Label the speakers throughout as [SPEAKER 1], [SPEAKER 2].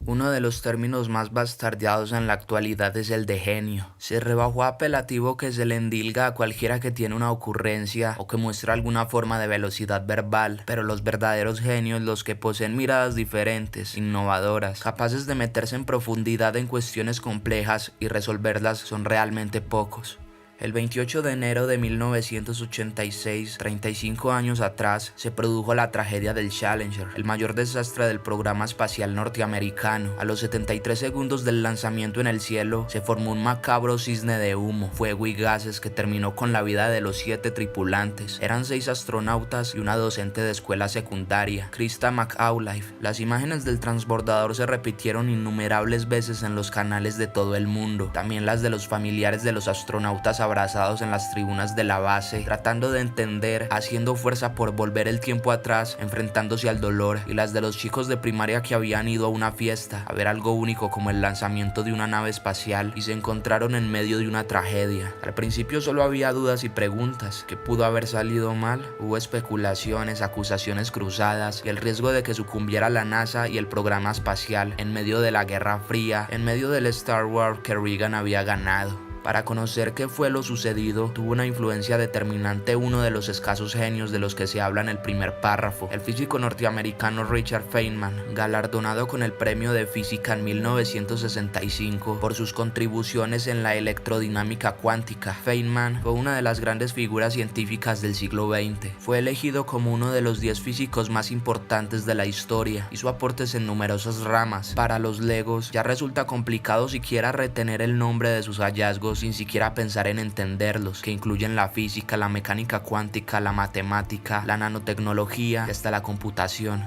[SPEAKER 1] Uno de los términos más bastardeados en la actualidad es el de genio. Se rebajó a apelativo que se le endilga a cualquiera que tiene una ocurrencia o que muestra alguna forma de velocidad verbal, pero los verdaderos genios, los que poseen miradas diferentes, innovadoras, capaces de meterse en profundidad en cuestiones complejas y resolverlas, son realmente pocos. El 28 de enero de 1986, 35 años atrás, se produjo la tragedia del Challenger, el mayor desastre del programa espacial norteamericano. A los 73 segundos del lanzamiento en el cielo, se formó un macabro cisne de humo, fuego y gases que terminó con la vida de los 7 tripulantes. Eran 6 astronautas y una docente de escuela secundaria, Krista McAuliffe. Las imágenes del transbordador se repitieron innumerables veces en los canales de todo el mundo, también las de los familiares de los astronautas abrazados en las tribunas de la base, tratando de entender, haciendo fuerza por volver el tiempo atrás, enfrentándose al dolor, y las de los chicos de primaria que habían ido a una fiesta, a ver algo único como el lanzamiento de una nave espacial, y se encontraron en medio de una tragedia. Al principio solo había dudas y preguntas: ¿qué pudo haber salido mal? Hubo especulaciones, acusaciones cruzadas, y el riesgo de que sucumbiera la NASA y el programa espacial, en medio de la Guerra Fría, en medio del Star Wars que Reagan había ganado. Para conocer qué fue lo sucedido, tuvo una influencia determinante uno de los escasos genios de los que se habla en el primer párrafo, el físico norteamericano Richard Feynman, galardonado con el premio de física en 1965 por sus contribuciones en la electrodinámica cuántica. Feynman fue una de las grandes figuras científicas del siglo XX. Fue elegido como uno de los 10 físicos más importantes de la historia. Hizo aportes en numerosas ramas. Para los legos ya resulta complicado siquiera retener el nombre de sus hallazgos sin siquiera pensar en entenderlos, que incluyen la física, la mecánica cuántica, la matemática, la nanotecnología y hasta la computación.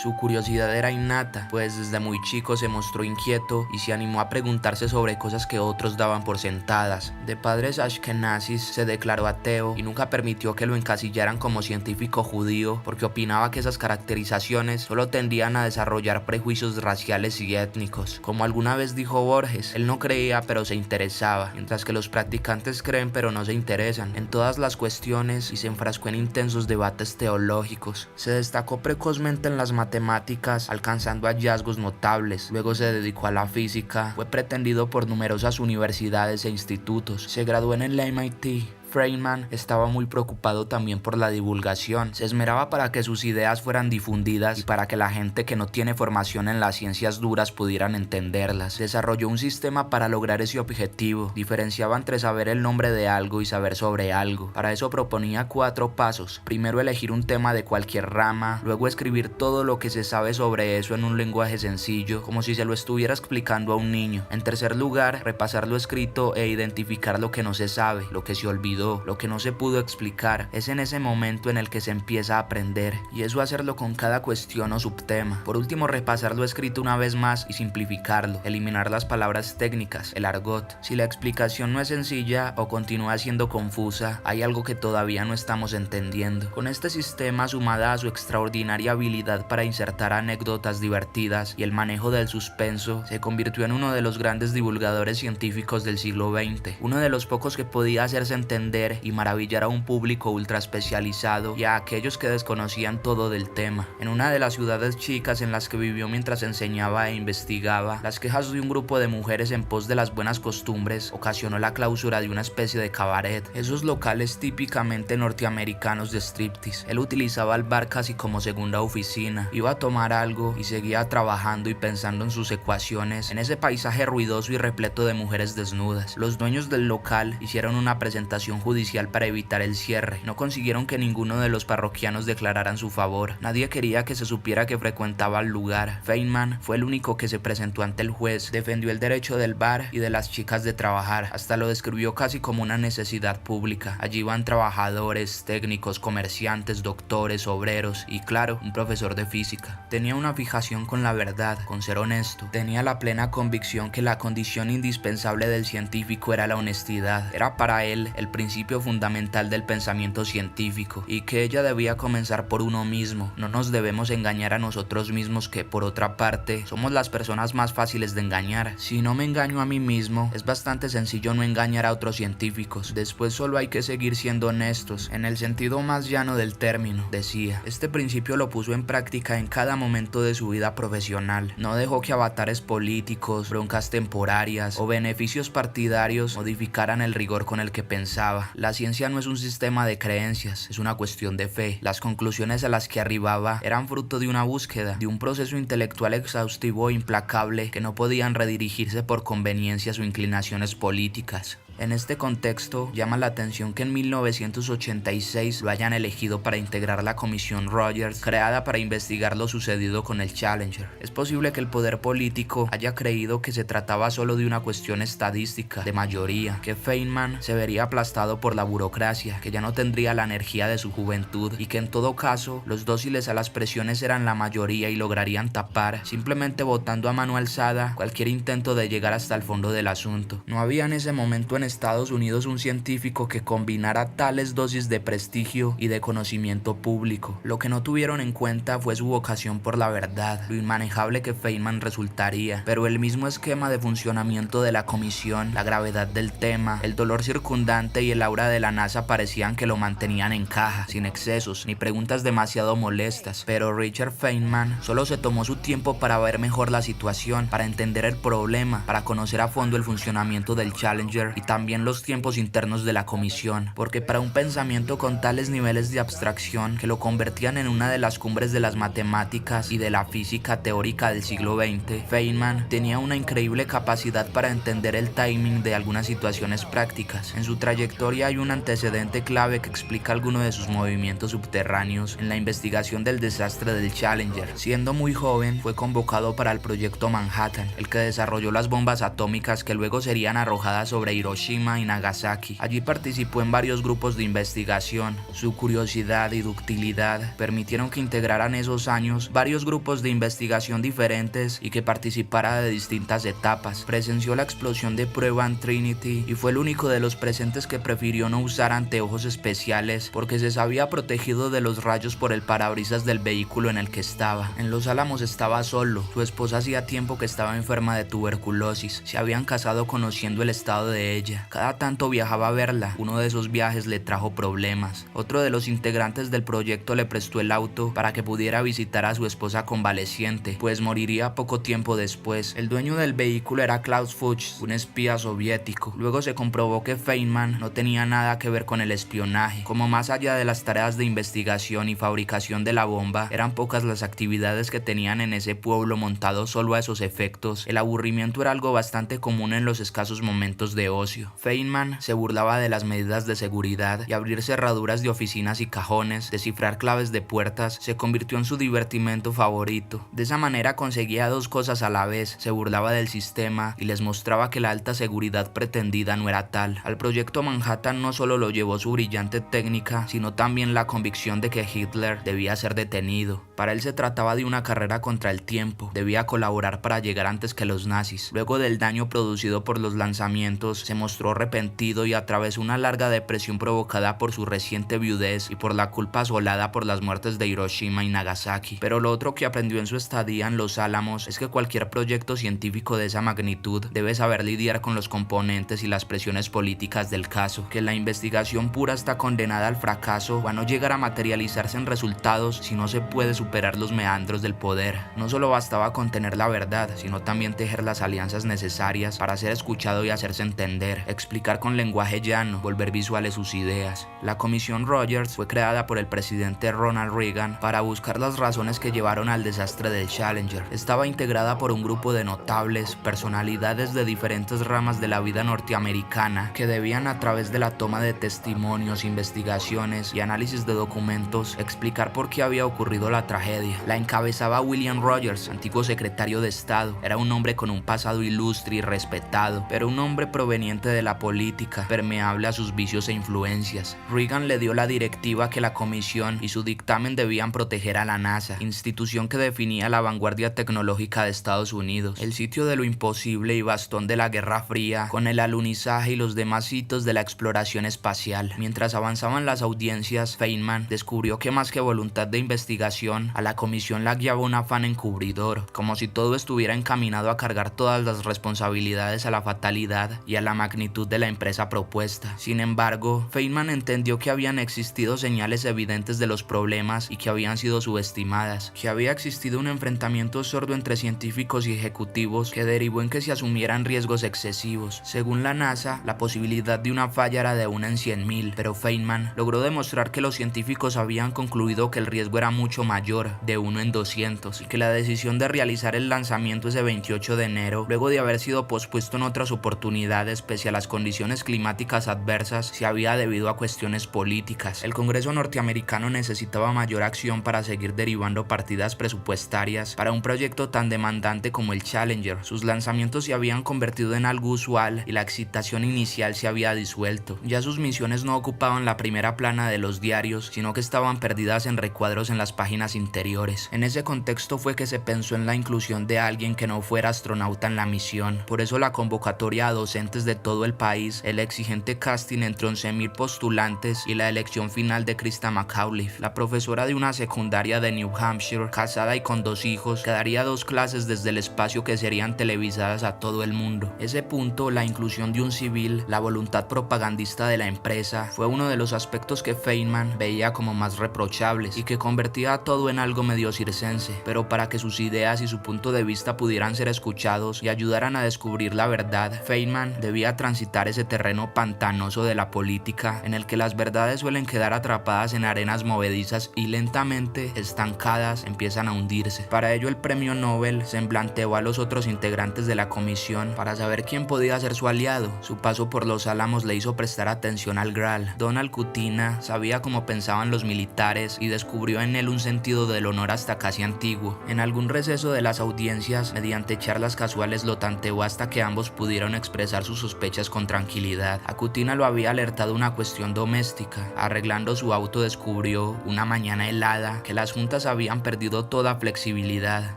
[SPEAKER 1] Su curiosidad era innata, pues desde muy chico se mostró inquieto y se animó a preguntarse sobre cosas que otros daban por sentadas. De padres ashkenazis, se declaró ateo y nunca permitió que lo encasillaran como científico judío, porque opinaba que esas caracterizaciones solo tendían a desarrollar prejuicios raciales y étnicos. Como alguna vez dijo Borges, él no creía pero se interesaba, mientras que los practicantes creen pero no se interesan en todas las cuestiones, y se enfrascó en intensos debates teológicos. Se destacó precozmente en las matemáticas, alcanzando hallazgos notables. Luego se dedicó a la física, fue pretendido por numerosas universidades e institutos. Se graduó en el MIT. Feynman estaba muy preocupado también por la divulgación. Se esmeraba para que sus ideas fueran difundidas y para que la gente que no tiene formación en las ciencias duras pudieran entenderlas. Desarrolló un sistema para lograr ese objetivo. Diferenciaba entre saber el nombre de algo y saber sobre algo. Para eso proponía 4 pasos. Primero, elegir un tema de cualquier rama. Luego, escribir todo lo que se sabe sobre eso en un lenguaje sencillo, como si se lo estuviera explicando a un niño. En tercer lugar, repasar lo escrito e identificar lo que no se sabe, lo que se olvidó, lo que no se pudo explicar. Es en ese momento en el que se empieza a aprender, y eso hacerlo con cada cuestión o subtema. Por último, repasar lo escrito una vez más y simplificarlo, eliminar las palabras técnicas, el argot. Si la explicación no es sencilla o continúa siendo confusa, hay algo que todavía no estamos entendiendo. Con este sistema, sumada a su extraordinaria habilidad para insertar anécdotas divertidas y el manejo del suspenso, se convirtió en uno de los grandes divulgadores científicos del siglo XX, uno de los pocos que podía hacerse entender y maravillar a un público ultra especializado y a aquellos que desconocían todo del tema. En una de las ciudades chicas en las que vivió mientras enseñaba e investigaba, las quejas de un grupo de mujeres en pos de las buenas costumbres ocasionó la clausura de una especie de cabaret, esos locales típicamente norteamericanos de striptease. Él utilizaba el bar casi como segunda oficina, iba a tomar algo y seguía trabajando y pensando en sus ecuaciones en ese paisaje ruidoso y repleto de mujeres desnudas. Los dueños del local hicieron una presentación judicial para evitar el cierre. No consiguieron que ninguno de los parroquianos declararan su favor. Nadie quería que se supiera que frecuentaba el lugar. Feynman fue el único que se presentó ante el juez, defendió el derecho del bar y de las chicas de trabajar, hasta lo describió casi como una necesidad pública. Allí iban trabajadores, técnicos, comerciantes, doctores, obreros y, claro, un profesor de física. Tenía una fijación con la verdad, con ser honesto. Tenía la plena convicción que la condición indispensable del científico era la honestidad. Era para él el principio principio fundamental del pensamiento científico, y que ella debía comenzar por uno mismo. No nos debemos engañar a nosotros mismos, que por otra parte somos las personas más fáciles de engañar. Si no me engaño a mí mismo, es bastante sencillo no engañar a otros científicos. Después solo hay que seguir siendo honestos, en el sentido más llano del término, decía. Este principio lo puso en práctica en cada momento de su vida profesional. No dejó que avatares políticos, broncas temporarias o beneficios partidarios modificaran el rigor con el que pensaba. La ciencia no es un sistema de creencias, es una cuestión de fe. Las conclusiones a las que arribaba eran fruto de una búsqueda, de un proceso intelectual exhaustivo e implacable que no podían redirigirse por conveniencias o inclinaciones políticas. En este contexto, llama la atención que en 1986 lo hayan elegido para integrar la Comisión Rogers, creada para investigar lo sucedido con el Challenger. Es posible que el poder político haya creído que se trataba solo de una cuestión estadística, de mayoría, que Feynman se vería aplastado por la burocracia, que ya no tendría la energía de su juventud y que en todo caso los dóciles a las presiones eran la mayoría y lograrían tapar, simplemente votando a mano alzada, cualquier intento de llegar hasta el fondo del asunto. No había en ese momento en Estados Unidos un científico que combinara tales dosis de prestigio y de conocimiento público. Lo que no tuvieron en cuenta fue su vocación por la verdad, lo inmanejable que Feynman resultaría, pero el mismo esquema de funcionamiento de la comisión, la gravedad del tema, el dolor circundante y el aura de la NASA parecían que lo mantenían en caja, sin excesos ni preguntas demasiado molestas. Pero Richard Feynman solo se tomó su tiempo para ver mejor la situación, para entender el problema, para conocer a fondo el funcionamiento del Challenger y también los tiempos internos de la comisión, porque para un pensamiento con tales niveles de abstracción que lo convertían en una de las cumbres de las matemáticas y de la física teórica del siglo XX, Feynman tenía una increíble capacidad para entender el timing de algunas situaciones prácticas. En su trayectoria hay un antecedente clave que explica algunos de sus movimientos subterráneos en la investigación del desastre del Challenger. Siendo muy joven, fue convocado para el proyecto Manhattan, el que desarrolló las bombas atómicas que luego serían arrojadas sobre Hiroshima y Nagasaki. Allí participó en varios grupos de investigación. Su curiosidad y ductilidad permitieron que integraran esos años varios grupos de investigación diferentes y que participara de distintas etapas. Presenció la explosión de prueba en Trinity y fue el único de los presentes que prefirió no usar anteojos especiales porque se sabía protegido de los rayos por el parabrisas del vehículo en el que estaba. En Los Álamos estaba solo. Su esposa hacía tiempo que estaba enferma de tuberculosis. Se habían casado conociendo el estado de ella. Cada tanto viajaba a verla. Uno de esos viajes le trajo problemas. Otro de los integrantes del proyecto le prestó el auto para que pudiera visitar a su esposa convaleciente, pues moriría poco tiempo después. El dueño del vehículo era Klaus Fuchs, un espía soviético. Luego se comprobó que Feynman no tenía nada que ver con el espionaje. Como más allá de las tareas de investigación y fabricación de la bomba, eran pocas las actividades que tenían en ese pueblo montado solo a esos efectos, el aburrimiento era algo bastante común en los escasos momentos de ocio. Feynman se burlaba de las medidas de seguridad y abrir cerraduras de oficinas y cajones, descifrar claves de puertas, se convirtió en su divertimento favorito. De esa manera conseguía dos cosas a la vez, se burlaba del sistema y les mostraba que la alta seguridad pretendida no era tal. Al proyecto Manhattan no solo lo llevó su brillante técnica, sino también la convicción de que Hitler debía ser detenido. Para él se trataba de una carrera contra el tiempo, debía colaborar para llegar antes que los nazis. Luego del daño producido por los lanzamientos, se mostró arrepentido y atravesó una larga depresión provocada por su reciente viudez y por la culpa asolada por las muertes de Hiroshima y Nagasaki. Pero lo otro que aprendió en su estadía en Los Álamos es que cualquier proyecto científico de esa magnitud debe saber lidiar con los componentes y las presiones políticas del caso, que la investigación pura está condenada al fracaso o a no llegar a materializarse en resultados si no se puede superar los meandros del poder. No solo bastaba con tener la verdad, sino también tejer las alianzas necesarias para ser escuchado y hacerse entender, explicar con lenguaje llano, volver visuales sus ideas. La Comisión Rogers fue creada por el presidente Ronald Reagan para buscar las razones que llevaron al desastre del Challenger. Estaba integrada por un grupo de notables, personalidades de diferentes ramas de la vida norteamericana que debían, a través de la toma de testimonios, investigaciones y análisis de documentos, explicar por qué había ocurrido la tragedia. La encabezaba William Rogers, antiguo secretario de Estado. Era un hombre con un pasado ilustre y respetado, pero un hombre proveniente independiente de la política, permeable a sus vicios e influencias. Reagan le dio la directiva que la comisión y su dictamen debían proteger a la NASA, institución que definía la vanguardia tecnológica de Estados Unidos, el sitio de lo imposible y bastón de la Guerra Fría, con el alunizaje y los demás hitos de la exploración espacial. Mientras avanzaban las audiencias, Feynman descubrió que más que voluntad de investigación, a la comisión la guiaba un afán encubridor, como si todo estuviera encaminado a cargar todas las responsabilidades a la fatalidad y a la magnitud de la empresa propuesta. Sin embargo, Feynman entendió que habían existido señales evidentes de los problemas y que habían sido subestimadas, que había existido un enfrentamiento sordo entre científicos y ejecutivos que derivó en que se asumieran riesgos excesivos. Según la NASA, la posibilidad de una falla era de 1 en 100.000, pero Feynman logró demostrar que los científicos habían concluido que el riesgo era mucho mayor, de 1 en 200, y que la decisión de realizar el lanzamiento ese 28 de enero, luego de haber sido pospuesto en otras oportunidades pese a las condiciones climáticas adversas, se había debido a cuestiones políticas. El Congreso norteamericano necesitaba mayor acción para seguir derivando partidas presupuestarias para un proyecto tan demandante como el Challenger. Sus lanzamientos se habían convertido en algo usual y la excitación inicial se había disuelto. Ya sus misiones no ocupaban la primera plana de los diarios, sino que estaban perdidas en recuadros en las páginas interiores. En ese contexto fue que se pensó en la inclusión de alguien que no fuera astronauta en la misión. Por eso la convocatoria a docentes de todo el país, el exigente casting entre 11.000 postulantes y la elección final de Christa McAuliffe, la profesora de una secundaria de New Hampshire, casada y con 2 hijos, que daría 2 clases desde el espacio que serían televisadas a todo el mundo. Ese punto, la inclusión de un civil, la voluntad propagandista de la empresa, fue uno de los aspectos que Feynman veía como más reprochables y que convertía todo en algo medio circense. Pero para que sus ideas y su punto de vista pudieran ser escuchados y ayudaran a descubrir la verdad, Feynman debía transitar ese terreno pantanoso de la política en el que las verdades suelen quedar atrapadas en arenas movedizas y lentamente, estancadas, empiezan a hundirse. Para ello el premio Nobel semblanteó a los otros integrantes de la comisión para saber quién podía ser su aliado. Su paso por Los Álamos le hizo prestar atención al Gral. Donald Kutina sabía cómo pensaban los militares y descubrió en él un sentido del honor hasta casi antiguo. En algún receso de las audiencias, mediante charlas casuales, lo tanteó hasta que ambos pudieron expresar sus sospechas con tranquilidad. A Kutina lo había alertado una cuestión doméstica. Arreglando su auto descubrió, una mañana helada, que las juntas habían perdido toda flexibilidad.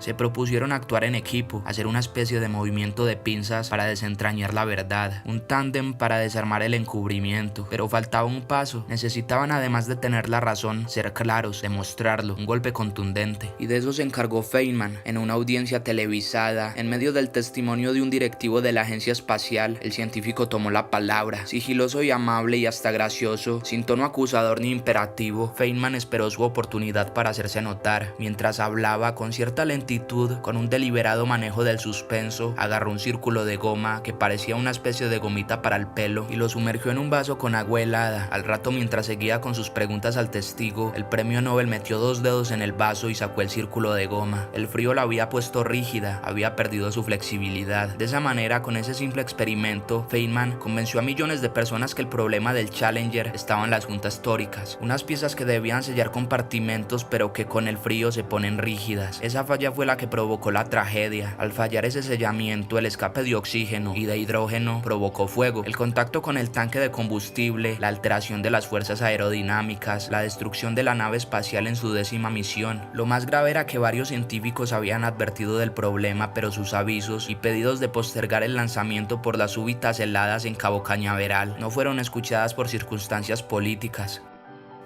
[SPEAKER 1] Se propusieron actuar en equipo, hacer una especie de movimiento de pinzas para desentrañar la verdad, un tándem para desarmar el encubrimiento. Pero faltaba un paso. Necesitaban, además de tener la razón, ser claros, demostrarlo, un golpe contundente. Y de eso se encargó Feynman en una audiencia televisada. En medio del testimonio de un directivo de la agencia espacial, el científico tomó la palabra. Sigiloso y amable y hasta gracioso, sin tono acusador ni imperativo, Feynman esperó su oportunidad para hacerse notar. Mientras hablaba con cierta lentitud, con un deliberado manejo del suspenso, agarró un círculo de goma que parecía una especie de gomita para el pelo y lo sumergió en un vaso con agua helada. Al rato, mientras seguía con sus preguntas al testigo, el premio Nobel metió 2 dedos en el vaso y sacó el círculo de goma. El frío la había puesto rígida, había perdido su flexibilidad. De esa manera, con ese simple experimento, Feynman convenció a millones de personas que el problema del Challenger estaba en las juntas tóricas, unas piezas que debían sellar compartimentos pero que con el frío se ponen rígidas. Esa falla fue la que provocó la tragedia. Al fallar ese sellamiento, el escape de oxígeno y de hidrógeno provocó fuego, el contacto con el tanque de combustible, la alteración de las fuerzas aerodinámicas, la destrucción de la nave espacial en su 10ª misión. Lo más grave era que varios científicos habían advertido del problema, pero sus avisos y pedidos de postergar el lanzamiento por las súbitas heladas en Cabo Cañaveral no fueron escuchadas por circunstancias políticas.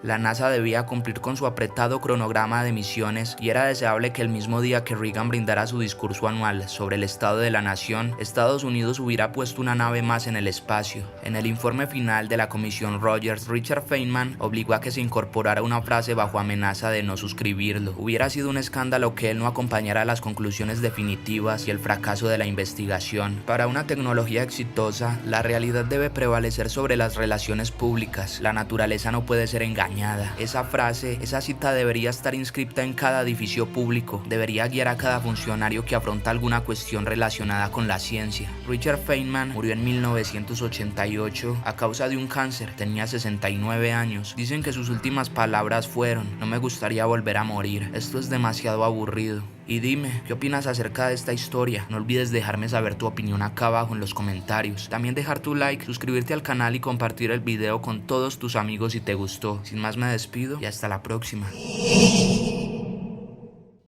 [SPEAKER 1] La NASA debía cumplir con su apretado cronograma de misiones y era deseable que el mismo día que Reagan brindara su discurso anual sobre el estado de la nación, Estados Unidos hubiera puesto una nave más en el espacio. En el informe final de la Comisión Rogers, Richard Feynman obligó a que se incorporara una frase bajo amenaza de no suscribirlo. Hubiera sido un escándalo que él no acompañara las conclusiones definitivas y el fracaso de la investigación. Para una tecnología exitosa, la realidad debe prevalecer sobre las relaciones públicas. La naturaleza no puede ser engañada. Esa frase, esa cita debería estar inscripta en cada edificio público, debería guiar a cada funcionario que afronta alguna cuestión relacionada con la ciencia. Richard Feynman murió en 1988 a causa de un cáncer, tenía 69 años. Dicen que sus últimas palabras fueron: "No me gustaría volver a morir, esto es demasiado aburrido". Y dime, ¿qué opinas acerca de esta historia? No olvides dejarme saber tu opinión acá abajo en los comentarios. También dejar tu like, suscribirte al canal y compartir el video con todos tus amigos si te gustó. Sin más me despido y hasta la próxima.